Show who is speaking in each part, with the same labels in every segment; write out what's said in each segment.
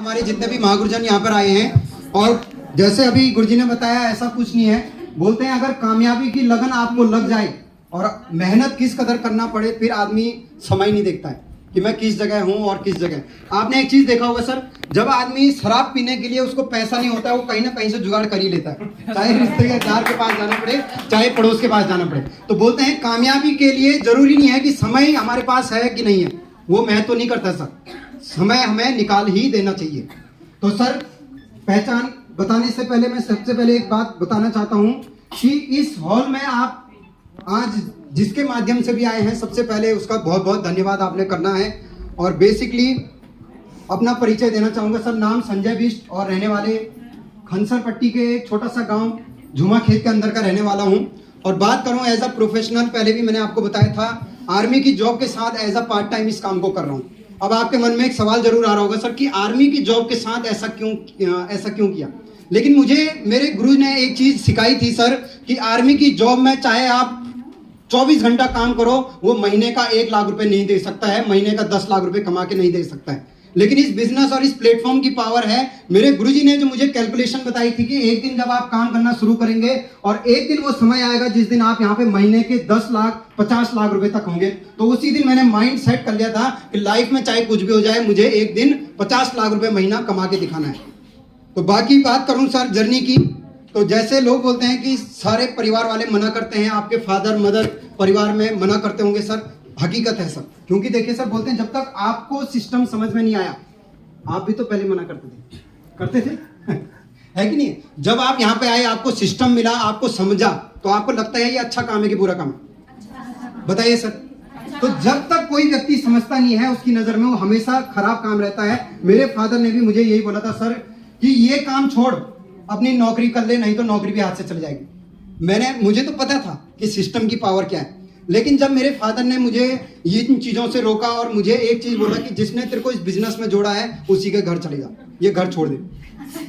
Speaker 1: हमारे जितने भी महागुरुजन यहाँ पर आए हैं, और जैसे अभी गुरुजी ने बताया ऐसा कुछ नहीं है। बोलते हैं अगर कामयाबी की लगन आपको लग जाए और मेहनत किस कदर करना पड़े, फिर आदमी समय नहीं देखता है कि मैं किस जगह हूँ और किस जगह। आपने एक चीज देखा होगा सर, जब आदमी शराब पीने के लिए उसको पैसा नहीं होता है, वो कहीं ना कहीं से जुगाड़ कर ही लेता है, चाहे रिश्तेदार के पास जाना पड़े, चाहे पड़ोस के पास जाना पड़े। तो बोलते हैं कामयाबी के लिए जरूरी नहीं है कि समय हमारे पास है कि नहीं है, वो महत्व तो नहीं करता सर, समय हमें निकाल ही देना चाहिए। तो सर पहचान बताने से पहले मैं सबसे पहले एक बात बताना चाहता हूं कि इस हॉल में आप आज जिसके माध्यम से भी आए हैं, सबसे पहले उसका बहुत बहुत धन्यवाद आपने करना है। और बेसिकली अपना परिचय देना चाहूंगा सर। नाम संजय बिष्ट और रहने वाले खनसर पट्टी के एक छोटा सा गांव झुमा खेत के अंदर का रहने वाला हूं। और बात करूं एज अ प्रोफेशनल, पहले भी मैंने आपको बताया था, आर्मी की जॉब के साथ एज अ पार्ट टाइम इस काम को कर रहा हूं। अब आपके मन में एक सवाल जरूर आ रहा होगा सर कि आर्मी की जॉब के साथ ऐसा क्यों किया। लेकिन मुझे मेरे गुरु ने एक चीज सिखाई थी सर कि आर्मी की जॉब में चाहे आप 24 घंटा काम करो, वो महीने का 1 लाख रुपए नहीं दे सकता है, महीने का 10 लाख रुपए कमा के नहीं दे सकता है। लेकिन इस बिजनेस और इस प्लेटफॉर्म की पावर है। मेरे गुरुजी ने जो मुझे कैलकुलेशन बताई थी कि एक दिन जब आप काम करना शुरू करेंगे और एक दिन वो समय आएगा जिस दिन आप यहाँ पे महीने के 10 लाख 50 लाख रुपए तक होंगे, तो उसी दिन मैंने माइंड सेट कर लिया था कि लाइफ में चाहे कुछ भी हो जाए, मुझे एक दिन 50 लाख रुपए महीना कमा के दिखाना है। तो बाकी बात करूं सर जर्नी की, तो जैसे लोग बोलते हैं कि सारे परिवार वाले मना करते हैं, आपके फादर मदर परिवार में मना करते होंगे सर, हकीकत है सर। क्योंकि देखिए सर, बोलते हैं जब तक आपको सिस्टम समझ में नहीं आया, आप भी तो पहले मना करते थे है कि नहीं। जब आप यहाँ पे आए, आपको सिस्टम मिला, आपको समझा, तो आपको लगता है ये अच्छा काम है कि बुरा काम है, बताइए सर। तो जब तक कोई व्यक्ति समझता नहीं है, उसकी नजर में वो हमेशा खराब काम रहता है। मेरे फादर ने भी मुझे यही बोला था सर कि ये काम छोड़, अपनी नौकरी कर ले, नहीं तो नौकरी भी हाथ से चली जाएगी। मुझे तो पता था कि सिस्टम की पावर क्या है, लेकिन जब मेरे फादर ने मुझे इन चीजों से रोका और मुझे एक चीज बोला कि जिसने तेरे को इस बिजनेस में जोड़ा है उसी के घर चले जा, ये घर छोड़ दे,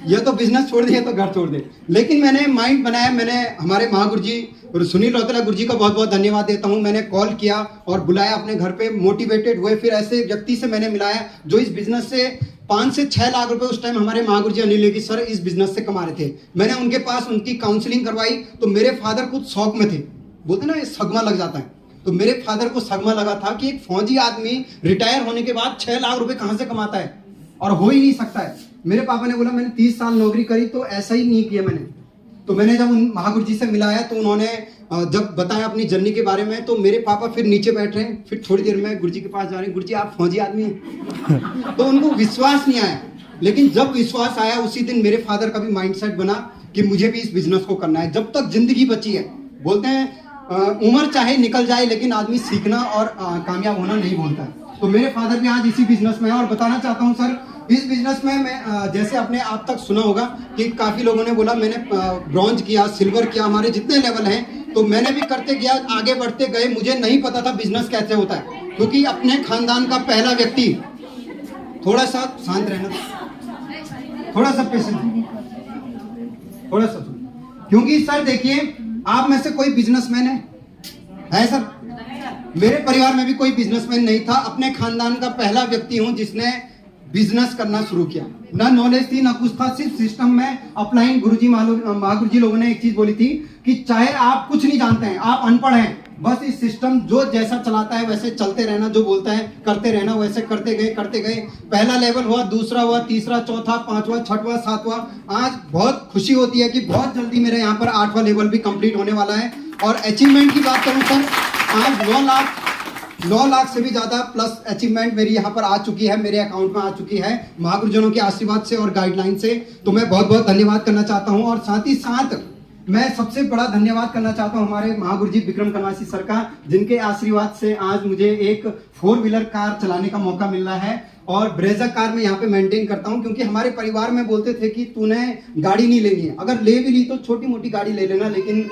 Speaker 1: ये तो बिजनेस छोड़ दे, तो घर छोड़ दे। लेकिन मैंने माइंड बनाया, मैंने हमारे महागुरुजी सुनील रौतेला गुरुजी का बहुत बहुत धन्यवाद देता हूं। मैंने कॉल किया और बुलाया अपने घर पे, मोटिवेटेड हुए, फिर ऐसे व्यक्ति से मैंने मिलाया जो इस बिजनेस से 5 से 6 लाख रुपए उस टाइम हमारे महागुरुजी अनिल लेगी सर इस बिजनेस से कमा रहे थे। मैंने उनके पास उनकी काउंसलिंग करवाई, तो मेरे फादर कुछ शौक में थे, बोलते ना सगमा लग जाता है, तो मेरे फादर को सगमा लगा था कि एक फौजी आदमी रिटायर होने के बाद 6 लाख रुपए कहां से कमाता है, और हो ही नहीं सकता है। मेरे पापा ने बोला मैंने 30 साल नौकरी करी तो ऐसा ही नहीं किया मैंने। तो मैंने जब उन महागुरुजी से मिलाया तो उन्होंने जब बताया अपनी जर्नी के बारे में, तो मेरे पापा फिर नीचे बैठ रहे हैं, फिर थोड़ी देर में गुरुजी के पास जा रहे हैं, गुरुजी आप फौजी आदमी हैं तो उनको विश्वास नहीं आया। लेकिन जब विश्वास आया उसी दिन मेरे फादर का भी माइंडसेट बना कि मुझे भी इस बिजनेस को करना है। जब तक जिंदगी बची है, बोलते हैं उम्र चाहे निकल जाए लेकिन आदमी सीखना और कामयाब होना नहीं भूलता है। तो मेरे फादर भी आज इसी बिजनेस में है। और बताना चाहता हूँ सर, इस बिजनेस में मैं जैसे आपने आप तक सुना होगा कि काफी लोगों ने बोला मैंने ब्रॉन्ज किया, सिल्वर किया, हमारे जितने लेवल हैं, तो मैंने भी करते गया, आगे बढ़ते गए। मुझे नहीं पता था बिजनेस कैसे होता है, क्योंकि अपने खानदान का पहला व्यक्ति, थोड़ा सा शांत रहना, थोड़ा सा पेशेंट, थोड़ा सा, क्योंकि सर देखिए आप में से कोई बिजनेसमैन है सर? मेरे परिवार में भी कोई बिजनेसमैन नहीं था। अपने खानदान का पहला व्यक्ति हूं जिसने बिजनेस करना शुरू किया। ना नॉलेज थी ना कुछ था, सिर्फ सिस्टम में अप्लाइंग। महागुरुजी लोगों ने एक चीज बोली थी कि चाहे आप कुछ नहीं जानते हैं, आप अनपढ़ हैं, बस इस सिस्टम जो जैसा चलाता है वैसे चलते रहना, जो बोलता है करते रहना, वैसे करते गए। पहला लेवल हुआ, दूसरा हुआ, तीसरा, चौथा, 5वां, 6वां, 7वां। आज बहुत खुशी होती है कि बहुत जल्दी मेरे यहाँ पर 8वां लेवल भी कंप्लीट होने वाला है। और अचीवमेंट की बात करूँ सर, आज 9 लाख से भी ज्यादा प्लस अचीवमेंट मेरी यहाँ पर आ चुकी है, मेरे अकाउंट में आ चुकी है, महागुरुजनों के आशीर्वाद से और गाइडलाइन से। तो मैं बहुत बहुत धन्यवाद करना चाहता हूँ। और साथ ही साथ मैं सबसे बड़ा धन्यवाद करना चाहता हूँ हमारे महागुरुजी विक्रम कनवासी सर का, जिनके आशीर्वाद से आज मुझे एक 4 व्हीलर कार चलाने का मौका मिल रहा है। और ब्रेजा कार में यहाँ पे मेंटेन करता हूँ, क्योंकि हमारे परिवार में बोलते थे कि तूने गाड़ी नहीं लेनी है, अगर ले भी ली तो छोटी मोटी गाड़ी ले लेना। लेकिन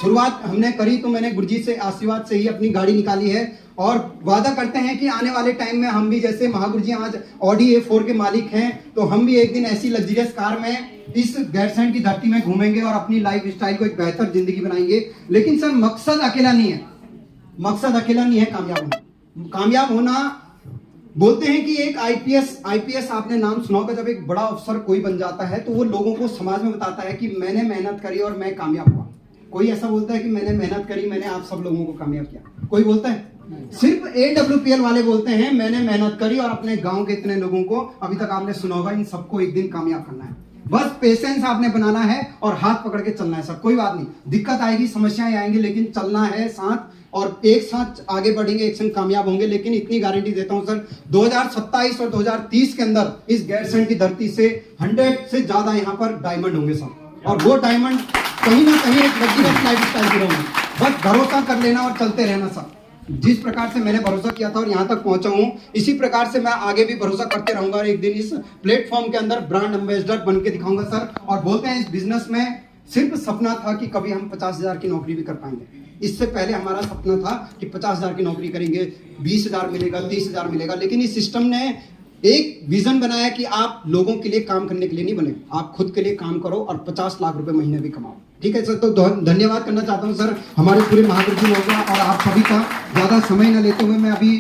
Speaker 1: शुरुआत हमने करी तो मैंने गुरुजी से आशीर्वाद से ही अपनी गाड़ी निकाली है। और वादा करते हैं कि आने वाले टाइम में हम भी, जैसे महागुरुजी आज ऑडी A4 के मालिक हैं, तो हम भी एक दिन ऐसी लग्जरियस कार में इस गैरसैंड की धरती में घूमेंगे और अपनी लाइफ स्टाइल को एक बेहतर जिंदगी बनाएंगे। लेकिन सर मकसद अकेला नहीं है, कामयाब होना। बोलते हैं कि एक आईपीएस आपने नाम सुना होगा, जब एक बड़ा अफसर कोई बन जाता है तो वो लोगों को समाज में बताता है कि मैंने मेहनत करी और मैं कामयाब हुआ। कोई ऐसा बोलता है कि मैंने मेहनत करी, मैंने आप सब लोगों को कामयाब किया? कोई बोलता है? सिर्फ AWPL वाले बोलते हैं मैंने मेहनत करी और अपने गांव के इतने लोगों को, अभी तक आपने सुना होगा, इन सबको एक दिन कामयाब करना है। बस पेशेंस आपने बनाना है और हाथ पकड़ के चलना है सर। कोई बात नहीं, दिक्कत आएगी, समस्याएं आएंगी, लेकिन चलना है साथ, और एक साथ आगे बढ़ेंगे, एक संग कामयाब होंगे। लेकिन इतनी गारंटी देता हूं सर, 2027 और 2030 के अंदर इस गैरसैंण की धरती से 100 से ज्यादा यहाँ पर डायमंड होंगे सर, और वो डायमंड कहीं ना कहीं एक लग्जरियस लाइफस्टाइल की रहेंगे। बस भरोसा कर लेना और चलते रहना सर। जिस प्रकार से मैंने भरोसा किया था और यहाँ तक पहुंचा हूं, इसी प्रकार से मैं आगे भी भरोसा करते रहूंगा और एक दिन इस प्लेटफॉर्म के अंदर ब्रांड एम्बेसडर बन के दिखाऊंगा सर। और बोलते हैं इस बिजनेस में सिर्फ सपना था कि कभी हम 50,000 की नौकरी भी कर पाएंगे। इससे पहले हमारा सपना था कि 50,000 की नौकरी करेंगे, 20,000 मिलेगा, 30,000 मिलेगा। लेकिन इस सिस्टम ने एक विजन बनाया कि आप लोगों के लिए काम करने के लिए नहीं बने, आप खुद के लिए काम करो और 50 लाख रुपए महीने भी कमाओ। ठीक है सर, तो धन्यवाद करना चाहता हूं सर हमारे पूरे महागुरु जी लोगों का, और आप सभी का। ज्यादा समय न लेते हुए मैं अभी